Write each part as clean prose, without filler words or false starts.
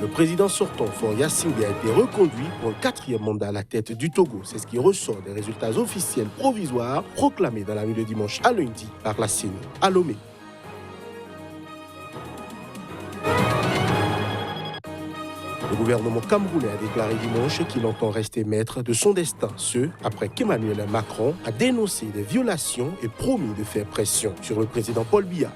président sortant, Faure Gnassingbé, a été reconduit pour un 4e mandat à la tête du Togo. C'est ce qui ressort des résultats officiels provisoires proclamés dans la nuit de dimanche à lundi par la CENI à Lomé. Le gouvernement camerounais a déclaré dimanche qu'il entend rester maître de son destin, ce après qu'Emmanuel Macron a dénoncé des violations et promis de faire pression sur le président Paul Biya.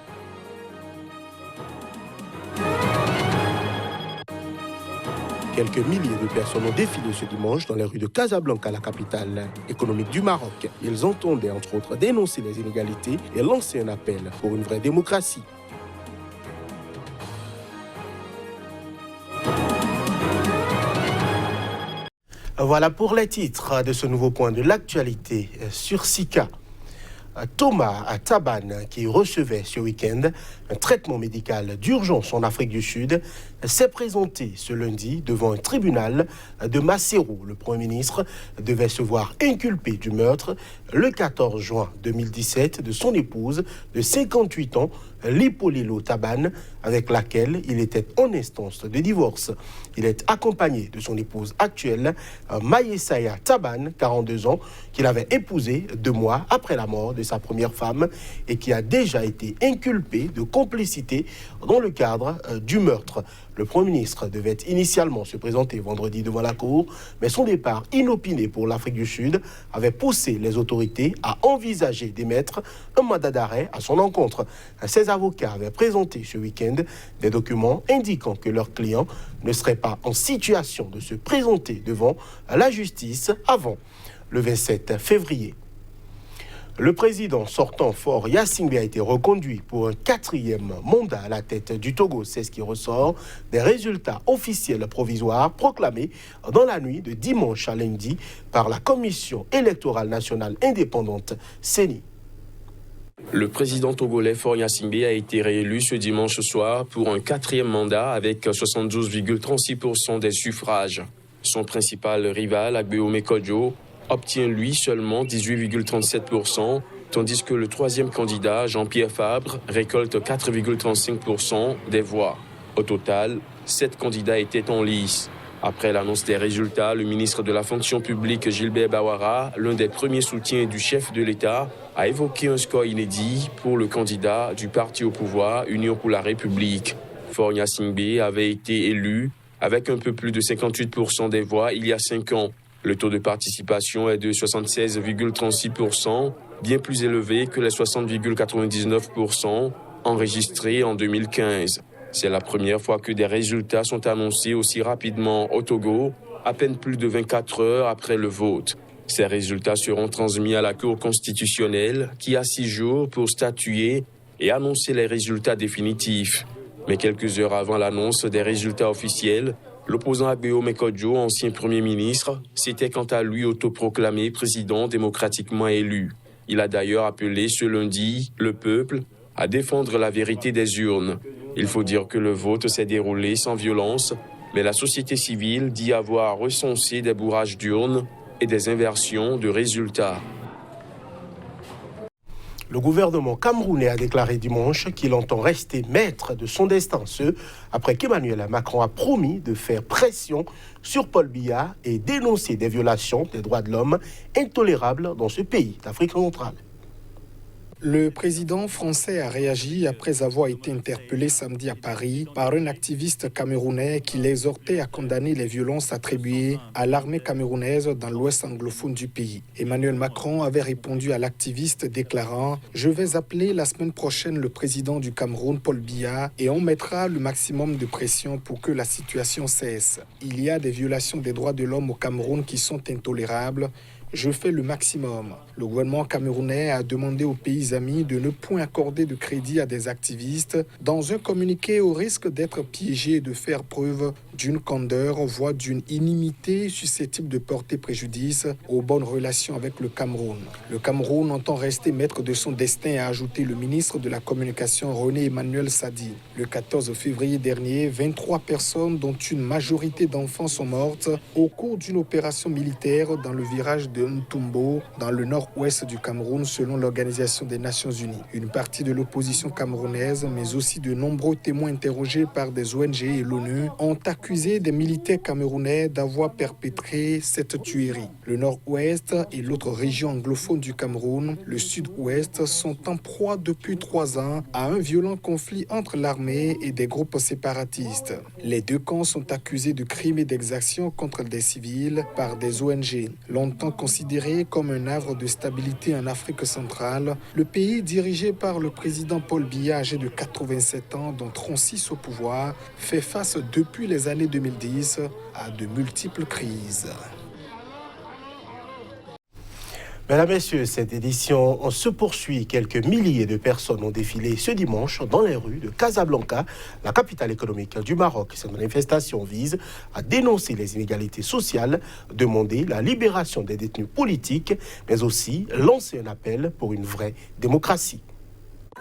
Quelques milliers de personnes ont défilé ce dimanche dans les rues de Casablanca, la capitale économique du Maroc. Ils entendaient entre autres dénoncer les inégalités et lancer un appel pour une vraie démocratie. Voilà pour les titres de ce nouveau point de l'actualité sur Sika. Thomas Thabane, qui recevait ce week-end un traitement médical d'urgence en Afrique du Sud, s'est présenté ce lundi devant un tribunal de Maseru. Le Premier ministre devait se voir inculpé du meurtre le 14 juin 2017 de son épouse de 58 ans, Lipolelo Thabane, avec laquelle il était en instance de divorce. Il est accompagné de son épouse actuelle, Mayesaya Thabane, 42 ans, qu'il avait épousée 2 mois après la mort de sa première femme et qui a déjà été inculpé de complicité dans le cadre du meurtre. Le Premier ministre devait initialement se présenter vendredi devant la Cour, mais son départ inopiné pour l'Afrique du Sud avait poussé les autorités à envisager d'émettre un mandat d'arrêt à son encontre. Ses avocats avaient présenté ce week-end des documents indiquant que leur client ne serait pas en situation de se présenter devant la justice avant le 27 février. Le président sortant Faure Gnassingbé a été reconduit pour un 4e mandat à la tête du Togo. C'est ce qui ressort des résultats officiels provisoires proclamés dans la nuit de dimanche à lundi par la Commission électorale nationale indépendante, CENI. Le président togolais Faure Gnassingbé a été réélu ce dimanche soir pour un 4e mandat avec 72,36% des suffrages. Son principal rival, Agbeome Kodjo, obtient lui seulement 18,37%, tandis que le 3e candidat, Jean-Pierre Fabre, récolte 4,35% des voix. Au total, 7 candidats étaient en lice. Après l'annonce des résultats, le ministre de la fonction publique, Gilbert Bawara, l'un des premiers soutiens du chef de l'État, a évoqué un score inédit pour le candidat du parti au pouvoir, Union pour la République. Faure Gnassingbé avait été élu avec un peu plus de 58% des voix il y a 5 ans. Le taux de participation est de 76,36%, bien plus élevé que les 60,99% enregistrés en 2015. C'est la première fois que des résultats sont annoncés aussi rapidement au Togo, à peine plus de 24 heures après le vote. Ces résultats seront transmis à la Cour constitutionnelle qui a 6 jours pour statuer et annoncer les résultats définitifs. Mais quelques heures avant l'annonce des résultats officiels, l'opposant Agbeome Kodjo, ancien Premier ministre, s'était quant à lui autoproclamé président démocratiquement élu. Il a d'ailleurs appelé ce lundi le peuple à défendre la vérité des urnes. Il faut dire que le vote s'est déroulé sans violence, mais la société civile dit avoir recensé des bourrages d'urnes et des inversions de résultats. Le gouvernement camerounais a déclaré dimanche qu'il entend rester maître de son destin, ce après qu'Emmanuel Macron a promis de faire pression sur Paul Biya et dénoncer des violations des droits de l'homme intolérables dans ce pays d'Afrique centrale. Le président français a réagi après avoir été interpellé samedi à Paris par un activiste camerounais qui l'exhortait à condamner les violences attribuées à l'armée camerounaise dans l'ouest anglophone du pays. Emmanuel Macron avait répondu à l'activiste déclarant « Je vais appeler la semaine prochaine le président du Cameroun, Paul Biya, et on mettra le maximum de pression pour que la situation cesse. Il y a des violations des droits de l'homme au Cameroun qui sont intolérables. Je fais le maximum. » Le gouvernement camerounais a demandé aux pays amis de ne point accorder de crédit à des activistes dans un communiqué au risque d'être piégés et de faire preuve d'une candeur, voire d'une inimité susceptible de porter préjudice aux bonnes relations avec le Cameroun. Le Cameroun entend rester maître de son destin, a ajouté le ministre de la Communication René Emmanuel Sadi. Le 14 février dernier, 23 personnes, dont une majorité d'enfants, sont mortes au cours d'une opération militaire dans le virage de de Ntumbo, dans le nord-ouest du Cameroun, selon l'Organisation des Nations Unies. Une partie de l'opposition camerounaise, mais aussi de nombreux témoins interrogés par des ONG et l'ONU, ont accusé des militaires camerounais d'avoir perpétré cette tuerie. Le nord-ouest et l'autre région anglophone du Cameroun, le sud-ouest, sont en proie depuis 3 ans à un violent conflit entre l'armée et des groupes séparatistes. Les deux camps sont accusés de crimes et d'exactions contre des civils par des ONG. Longtemps considéré comme un havre de stabilité en Afrique centrale, le pays dirigé par le président Paul Biya, âgé de 87 ans, dont 36 au pouvoir, fait face depuis les années 2010 à de multiples crises. Mesdames, Messieurs, cette édition se poursuit. Quelques milliers de personnes ont défilé ce dimanche dans les rues de Casablanca, la capitale économique du Maroc. Cette manifestation vise à dénoncer les inégalités sociales, demander la libération des détenus politiques, mais aussi lancer un appel pour une vraie démocratie.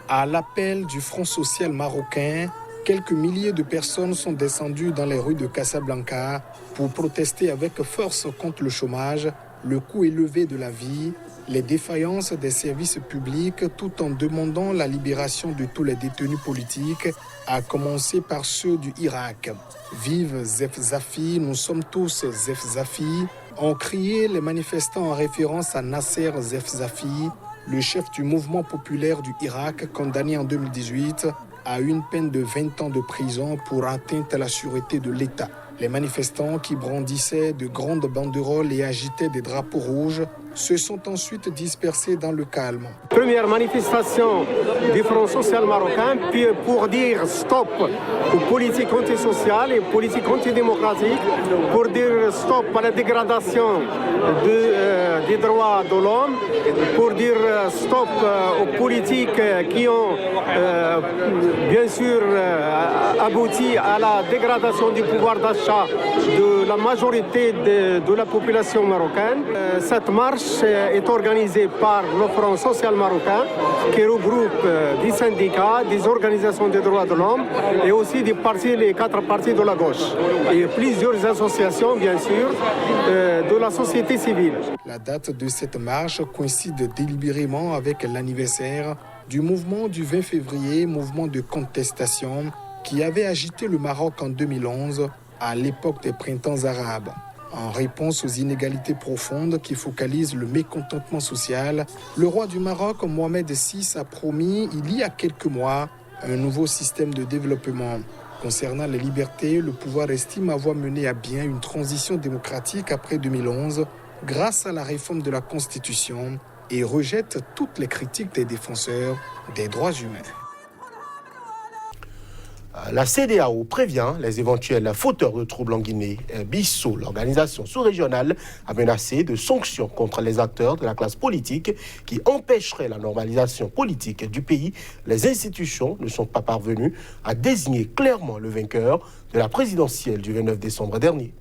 À l'appel du Front social marocain, quelques milliers de personnes sont descendues dans les rues de Casablanca pour protester avec force contre le chômage, le coût élevé de la vie, les défaillances des services publics, tout en demandant la libération de tous les détenus politiques, à commencer par ceux du Irak. Vive Zef Zafi, nous sommes tous Zef Zafi, ont crié les manifestants en référence à Nasser Zef Zafi, le chef du mouvement populaire du Irak, condamné en 2018 à une peine de 20 ans de prison pour atteinte à la sûreté de l'État. Les manifestants qui brandissaient de grandes banderoles et agitaient des drapeaux rouges se sont ensuite dispersés dans le calme. Première manifestation du Front social marocain pour dire stop aux politiques antisociales et politiques antidémocratiques, pour dire stop à la dégradation des droits de l'homme, pour dire stop aux politiques qui ont bien sûr abouti à la dégradation du pouvoir d'achat de la majorité de la population marocaine. Cette marche est organisée par le Front social marocain qui regroupe des syndicats, des organisations des droits de l'homme et aussi les 4 partis de la gauche et plusieurs associations bien sûr de la société civile. La date de cette marche coïncide délibérément avec l'anniversaire du mouvement du 20 février, mouvement de contestation qui avait agité le Maroc en 2011 à l'époque des printemps arabes. En réponse aux inégalités profondes qui focalisent le mécontentement social, le roi du Maroc, Mohamed VI, a promis il y a quelques mois un nouveau système de développement. Concernant les libertés, le pouvoir estime avoir mené à bien une transition démocratique après 2011 grâce à la réforme de la Constitution et rejette toutes les critiques des défenseurs des droits humains. La CEDEAO prévient les éventuels fauteurs de troubles en Guinée. Bissau, l'organisation sous-régionale, a menacé de sanctions contre les acteurs de la classe politique qui empêcheraient la normalisation politique du pays. Les institutions ne sont pas parvenues à désigner clairement le vainqueur de la présidentielle du 29 décembre dernier.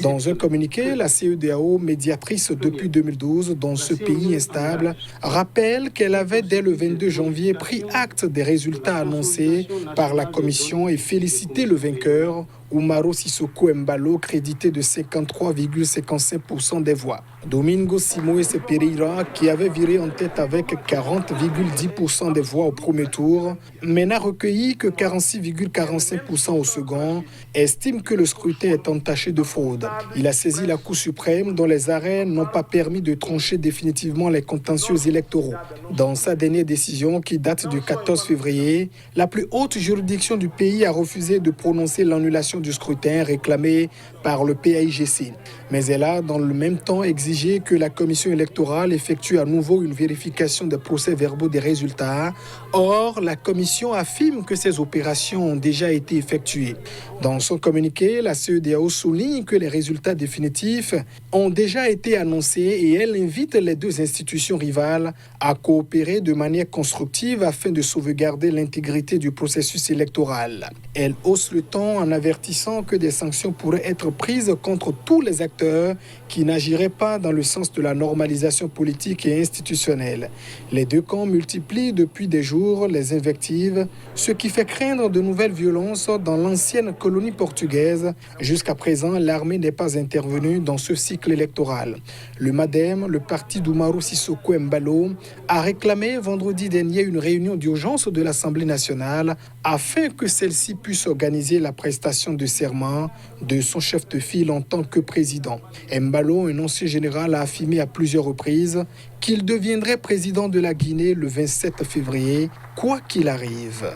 Dans un communiqué, la CEDEAO, médiatrice depuis 2012 dans ce pays instable, rappelle qu'elle avait dès le 22 janvier pris acte des résultats annoncés par la Commission et félicité le vainqueur, Umaro Sissoko Embalo, crédité de 53,55% des voix. Domingo Simoes Pereira, qui avait viré en tête avec 40,10% des voix au premier tour, mais n'a recueilli que 46,45% au second, estime que le scrutin est entaché de fraude. Il a saisi la Cour suprême dont les arrêts n'ont pas permis de trancher définitivement les contentieux électoraux. Dans sa dernière décision qui date du 14 février, la plus haute juridiction du pays a refusé de prononcer l'annulation du scrutin réclamé par le PAIGC. Mais elle a dans le même temps exigé que la commission électorale effectue à nouveau une vérification des procès-verbaux des résultats. Or, la commission affirme que ces opérations ont déjà été effectuées. Dans son communiqué, la CEDEAO souligne que les résultats définitifs ont déjà été annoncés et elle invite les deux institutions rivales à coopérer de manière constructive afin de sauvegarder l'intégrité du processus électoral. Elle hausse le ton en avertissant avertissant que des sanctions pourraient être prises contre tous les acteurs qui n'agiraient pas dans le sens de la normalisation politique et institutionnelle. Les deux camps multiplient depuis des jours les invectives, ce qui fait craindre de nouvelles violences dans l'ancienne colonie portugaise. Jusqu'à présent, l'armée n'est pas intervenue dans ce cycle électoral. Le MADEM, le parti d'Oumarou Sissoko Embalo, a réclamé vendredi dernier une réunion d'urgence de l'Assemblée nationale afin que celle-ci puisse organiser la prestation de serment de son chef de file en tant que président. Embalo, un ancien général, a affirmé à plusieurs reprises qu'il deviendrait président de la Guinée le 27 février, quoi qu'il arrive.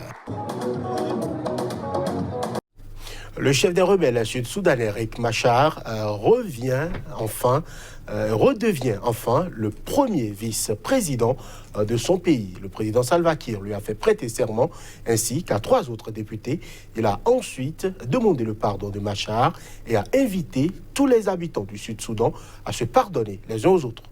Le chef des rebelles sud-soudanais, Riek Machar, redevient enfin le premier vice-président de son pays. Le président Salva Kiir lui a fait prêter serment, ainsi qu'à 3 autres députés. Il a ensuite demandé le pardon de Machar et a invité tous les habitants du Sud-Soudan à se pardonner les uns aux autres.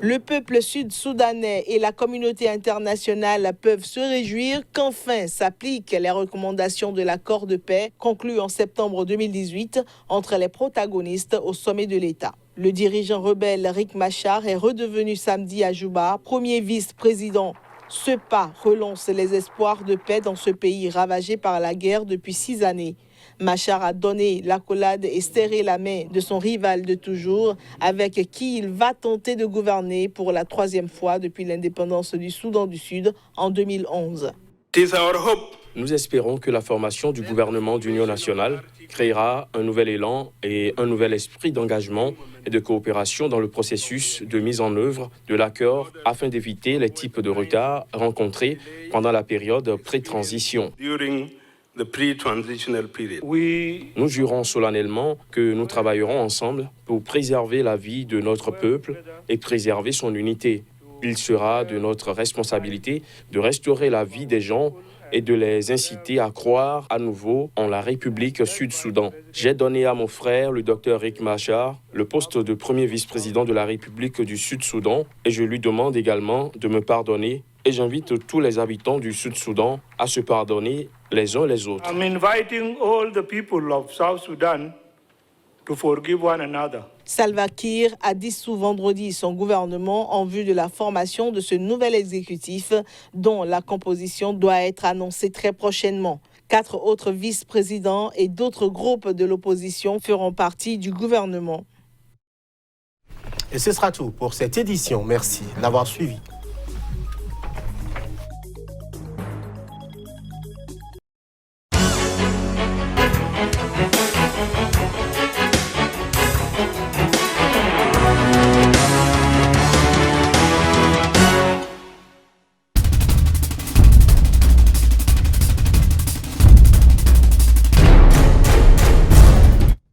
Le peuple sud-soudanais et la communauté internationale peuvent se réjouir qu'enfin s'appliquent les recommandations de l'accord de paix conclu en septembre 2018 entre les protagonistes au sommet de l'État. Le dirigeant rebelle Riek Machar est redevenu samedi à Juba premier vice-président. Ce pas relance les espoirs de paix dans ce pays ravagé par la guerre depuis 6 années. Machar a donné l'accolade et serré la main de son rival de toujours, avec qui il va tenter de gouverner pour la 3e fois depuis l'indépendance du Soudan du Sud en 2011. Nous espérons que la formation du gouvernement d'union nationale créera un nouvel élan et un nouvel esprit d'engagement et de coopération dans le processus de mise en œuvre de l'accord afin d'éviter les types de retards rencontrés pendant la période pré-transition. Nous jurons solennellement que nous travaillerons ensemble pour préserver la vie de notre peuple et préserver son unité. Il sera de notre responsabilité de restaurer la vie des gens et de les inciter à croire à nouveau en la République Sud-Soudan. J'ai donné à mon frère, le docteur Riek Machar, le poste de premier vice-président de la République du Sud-Soudan et je lui demande également de me pardonner et j'invite tous les habitants du Sud-Soudan à se pardonner les uns les autres. I'm inviting all the people of South Sudan to forgive one another. Salva Kiir a dissous vendredi son gouvernement en vue de la formation de ce nouvel exécutif dont la composition doit être annoncée très prochainement. 4 autres vice-présidents et d'autres groupes de l'opposition feront partie du gouvernement. Et ce sera tout pour cette édition. Merci de l'avoir suivi.